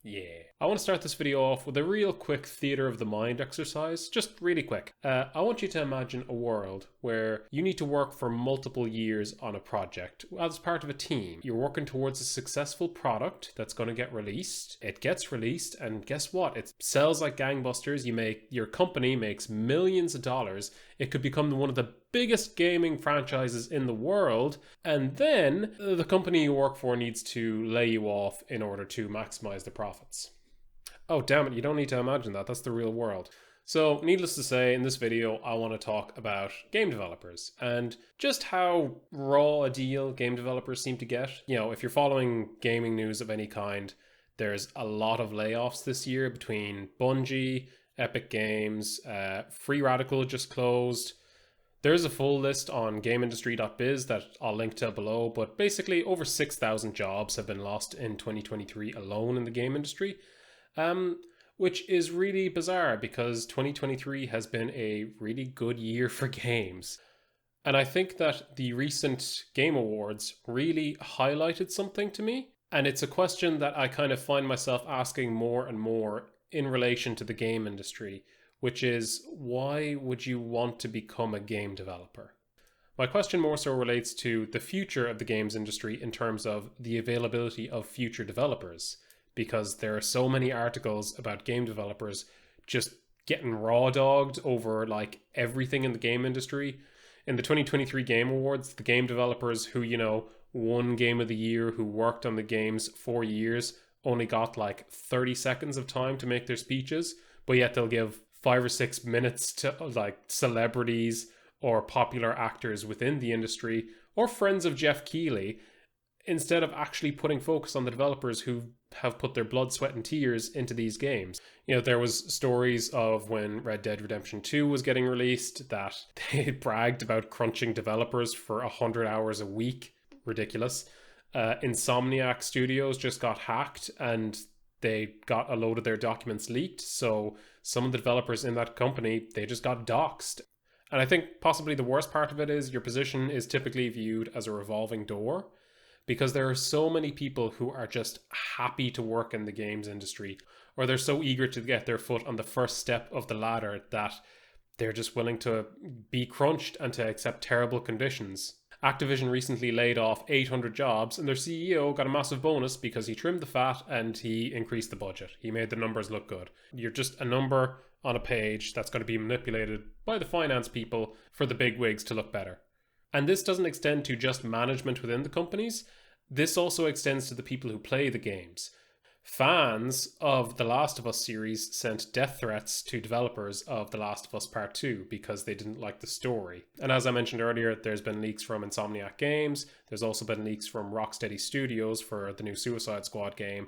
Yeah. I want to start this video off with a real quick theater of the mind exercise, just really quick. I want you to imagine a world where you need to work for multiple years on a project as part of a team. You're working towards a successful product that's going to get released. It gets released, and guess what? It sells like gangbusters. Your company makes millions of dollars. It could become one of the biggest gaming franchises in the world, and then the company you work for needs to lay you off in order to maximize the profits. Oh, damn it, you don't need to imagine that. That's the real world. So, needless to say, in this video, I want to talk about game developers and just how raw a deal game developers seem to get. You know, if you're following gaming news of any kind, there's a lot of layoffs this year between Bungie, Epic Games, Free Radical just closed. There's a full list on GameIndustry.biz that I'll link to below, but basically over 6,000 jobs have been lost in 2023 alone in the game industry, which is really bizarre because 2023 has been a really good year for games. And I think that the recent Game Awards really highlighted something to me, and it's a question that I kind of find myself asking more and more in relation to the game industry, which is, why would you want to become a game developer? My question more so relates to the future of the games industry in terms of the availability of future developers, because there are so many articles about game developers just getting raw dogged over like everything in the game industry. In the 2023 Game Awards, the game developers who, won Game of the Year, who worked on the games for years, only got like 30 seconds of time to make their speeches, but yet they'll give 5 or 6 minutes to like celebrities or popular actors within the industry or friends of Jeff Keighley, instead of actually putting focus on the developers who have put their blood, sweat and tears into these games. There was stories of when Red Dead Redemption 2 was getting released that they bragged about crunching developers for 100 hours a week. Ridiculous. Insomniac Studios just got hacked and they got a load of their documents leaked, so some of the developers in that company, they just got doxxed. And I think possibly the worst part of it is your position is typically viewed as a revolving door, because there are so many people who are just happy to work in the games industry, or they're so eager to get their foot on the first step of the ladder that they're just willing to be crunched and to accept terrible conditions. Activision recently laid off 800 jobs and their CEO got a massive bonus because he trimmed the fat and he increased the budget. He made the numbers look good. You're just a number on a page that's going to be manipulated by the finance people for the big wigs to look better. And this doesn't extend to just management within the companies. This also extends to the people who play the games. Fans of The Last of Us series sent death threats to developers of The Last of Us Part 2 because they didn't like the story. And as I mentioned earlier, there's been leaks from Insomniac Games. There's also been leaks from Rocksteady Studios for the new Suicide Squad game.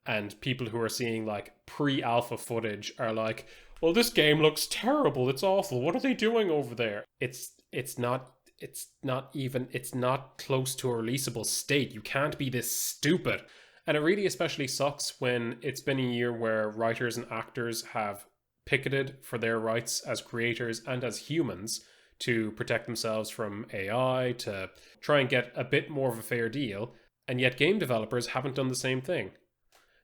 And people who are seeing like pre-alpha footage are like, well, this game looks terrible. It's awful. What are they doing over there? It's not close to a releasable state. You can't be this stupid. And it really especially sucks when it's been a year where writers and actors have picketed for their rights as creators and as humans to protect themselves from AI, to try and get a bit more of a fair deal, and yet game developers haven't done the same thing.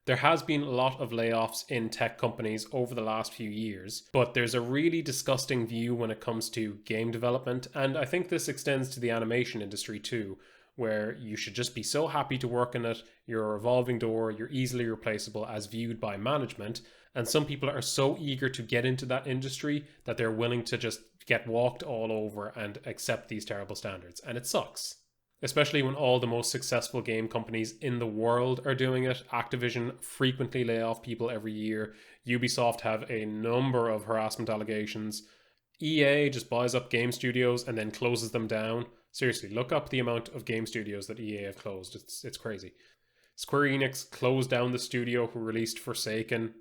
There has been a lot of layoffs in tech companies over the last few years, but there's a really disgusting view when it comes to game development, and I think this extends to the animation industry too, where you should just be so happy to work in it, you're a revolving door, you're easily replaceable as viewed by management, and some people are so eager to get into that industry that they're willing to just get walked all over and accept these terrible standards, and it sucks. Especially when all the most successful game companies in the world are doing it. Activision frequently lay off people every year. Ubisoft have a number of harassment allegations. EA just buys up game studios and then closes them down. Seriously, look up the amount of game studios that EA have closed. It's crazy. Square Enix closed down the studio who released Forsaken.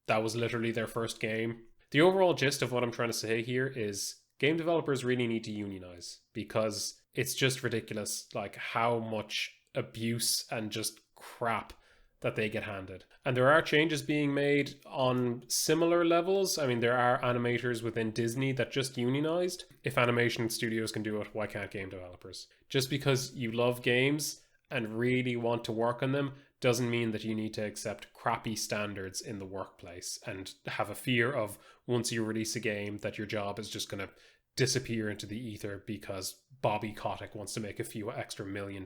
That was literally their first game. The overall gist of what I'm trying to say here is game developers really need to unionize, because it's just ridiculous like how much abuse and just crap that they get handed. And there are changes being made on similar levels. I mean, there are animators within Disney that just unionized. If animation studios can do it, why can't game developers? Just because you love games and really want to work on them doesn't mean that you need to accept crappy standards in the workplace and have a fear of once you release a game that your job is just going to disappear into the ether because Bobby Kotick wants to make a few extra $1 million.